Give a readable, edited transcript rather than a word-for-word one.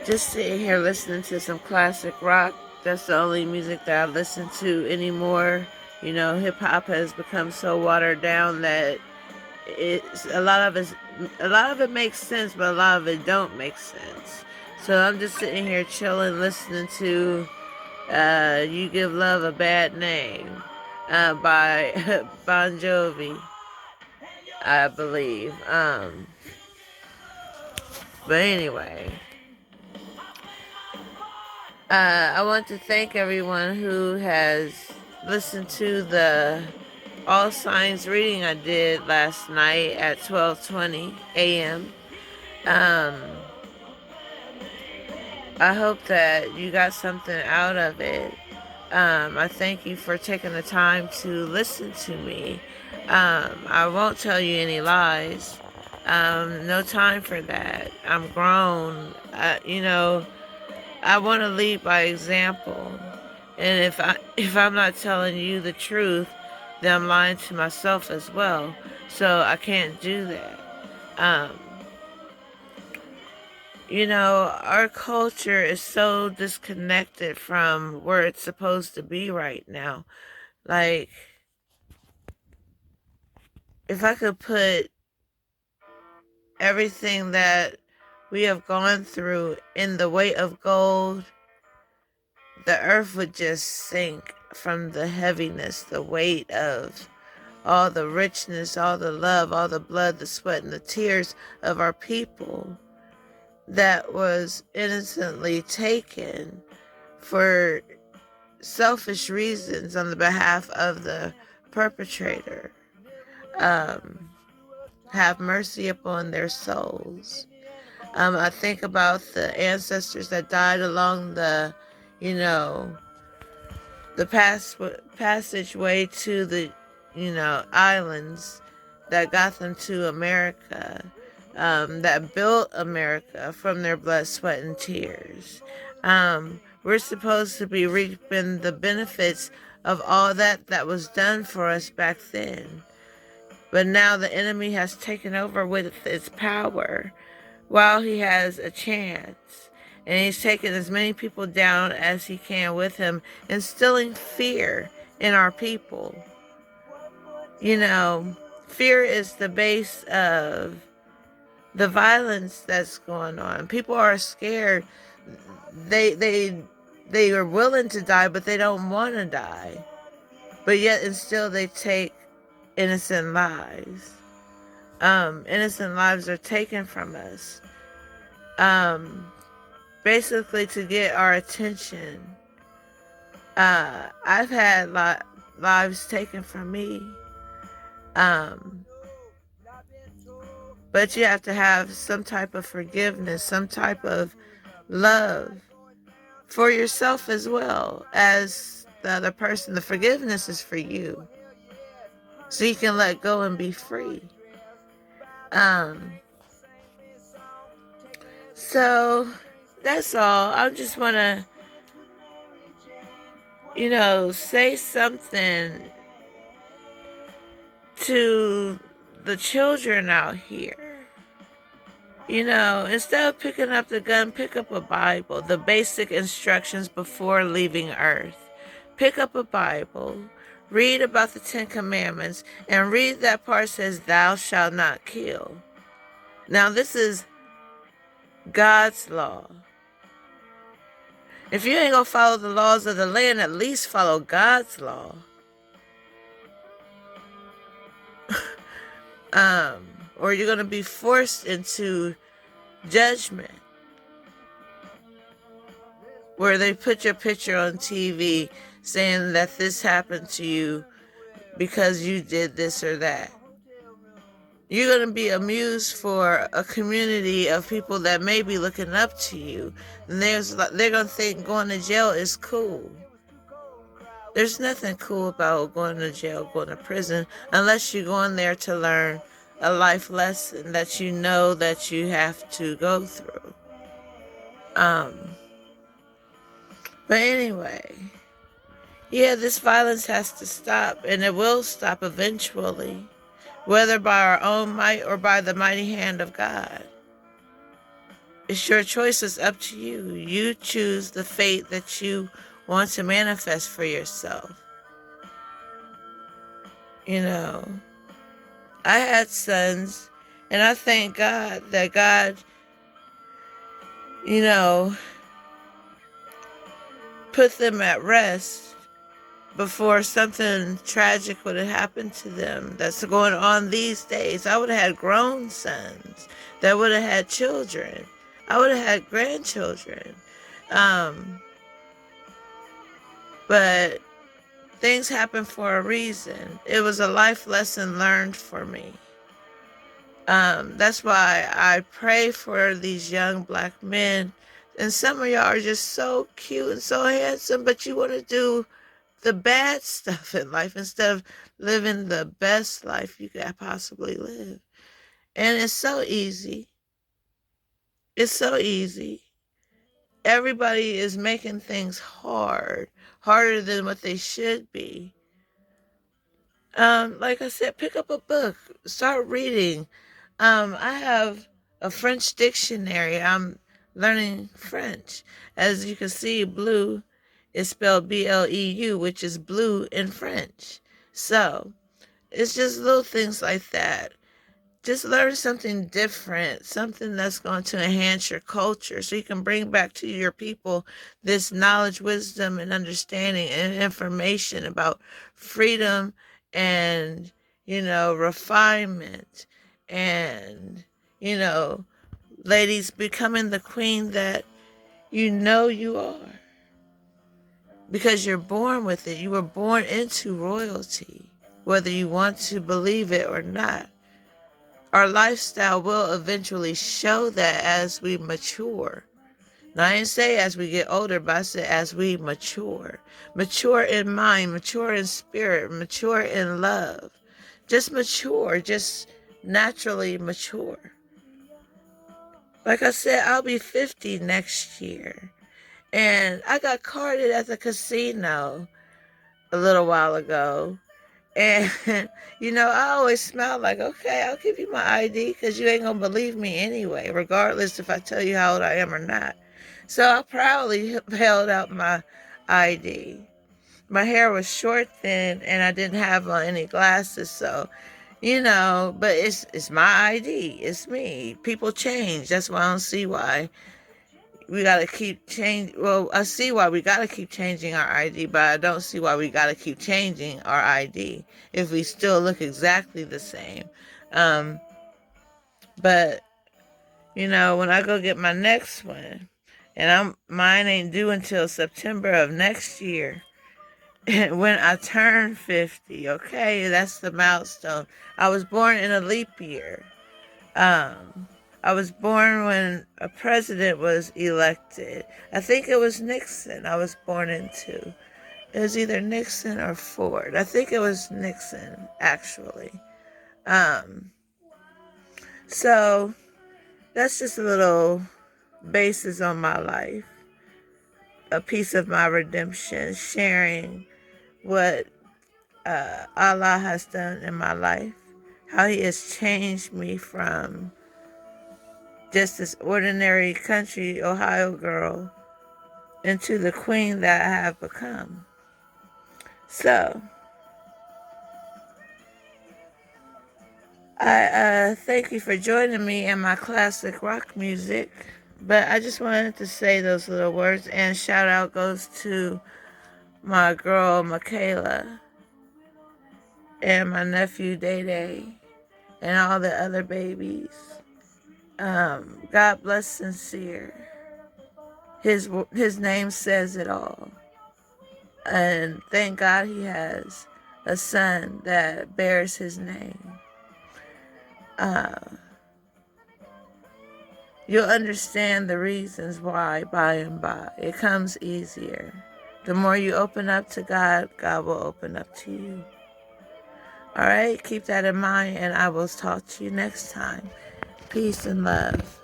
Just sitting here listening to some classic rock. That's the only music that I listen to anymore. You know, hip hop has become so watered down that it's a lot of it makes sense, but a lot of it don't make sense. So I'm just sitting here chilling, listening to "You Give Love a Bad Name" by Bon Jovi, I believe. But anyway. I want to thank everyone who has listened to the All Signs reading I did last night at 12:20 a.m. Um, I hope that you got something out of it. I thank you for taking the time to listen to me. I won't tell you any lies. No time for that. I'm grown. I want to lead by example. And if I'm not telling you the truth, then I'm lying to myself as well. So I can't do that. Um, our culture is so disconnected from where it's supposed to be right now. Like, if I could put everything that we have gone through in the weight of gold, the earth would just sink from the heaviness, the weight of all the richness, all the love, all the blood, the sweat, and the tears of our people that was innocently taken for selfish reasons on the behalf of the perpetrator. Have mercy upon their souls. I think about the ancestors that died along the, the passageway to the, islands that got them to America, that built America from their blood, sweat, and tears. We're supposed to be reaping the benefits of all that was done for us back then. But now the enemy has taken over with its power while he has a chance. And he's taking as many people down as he can with him, instilling fear in our people. Fear is the base of the violence that's going on. People are scared. They are willing to die, but they don't want to die. But yet and still they take innocent lives. Innocent lives are taken from us. Basically to get our attention. I've had lives taken from me. But you have to have some type of forgiveness, some type of love for yourself as well as the other person. The forgiveness is for you, so you can let go and be free. So that's all. I just want to, say something to the children out here. Instead of picking up the gun, pick up a Bible, the basic instructions before leaving Earth. Pick up a Bible, read about the 10 Commandments, and read that part that says, "Thou shalt not kill." Now, this is God's law. If you ain't gonna follow the laws of the land, at least follow God's law. Or you're gonna be forced into judgment, where they put your picture on TV saying that this happened to you because you did this or that. You're going to be amused for a community of people that may be looking up to you. And they're going to think going to jail is cool. There's nothing cool about going to jail, going to prison, unless you're going there to learn a life lesson that you know that you have to go through. But anyway, this violence has to stop, and it will stop eventually, whether by our own might or by the mighty hand of God. It's your choice. It's up to you. You choose the fate that you want to manifest for yourself. You know, I had sons, and I thank God that God, you know, put them at rest before something tragic would have happened to them that's going on these days. I would have had grown sons that would have had children. I would have had grandchildren. But things happen for a reason. It was a life lesson learned for me. That's why I pray for these young black men. And some of y'all are just so cute and so handsome, but you want to do the bad stuff in life instead of living the best life you could possibly live. And it's so easy. It's so easy. Everybody is making things hard, harder than what they should be. Like I said, pick up a book, start reading. I have a French dictionary. I'm learning French. As you can see, blue is spelled Bleu, which is blue in French. So it's just little things like that. Just learn something different, something that's going to enhance your culture so you can bring back to your people this knowledge, wisdom, and understanding and information about freedom and, refinement and, ladies becoming the queen that you are because you're born with it. You were born into royalty, whether you want to believe it or not. Our lifestyle will eventually show that as we mature. Now, I didn't say as we get older, but I said as we mature. Mature in mind, mature in spirit, mature in love. Just mature, just naturally mature. Like I said, I'll be 50 next year. And I got carded at the casino a little while ago. And, I always smile like, okay, I'll give you my ID because you ain't going to believe me anyway, regardless if I tell you how old I am or not. So I proudly held out my ID. My hair was short then, and I didn't have on any glasses, so, but it's my ID. It's me. People change. That's why I don't see why we got to keep changing. Well, I see why we got to keep changing our ID, but I don't see why we got to keep changing our ID if we still look exactly the same. But, when I go get my next one, and mine ain't due until September of next year, when I turn 50, okay? That's the milestone. I was born in a leap year. I was born when a president was elected. I think it was Nixon I was born into. It was either Nixon or Ford. I think it was Nixon, actually. So that's just a little basis on my life. A piece of my redemption, sharing what Allah has done in my life. How he has changed me from just this ordinary country Ohio girl into the queen that I have become. So, I thank you for joining me in my classic rock music. But I just wanted to say those little words, and shout out goes to my girl Michaela and my nephew Day Day and all the other babies. God bless Sincere. His name says it all. And thank God he has a son that bears his name. You'll understand the reasons why by and by. It comes easier. The more you open up to God, God will open up to you. All right, keep that in mind, and I will talk to you next time. Peace and love.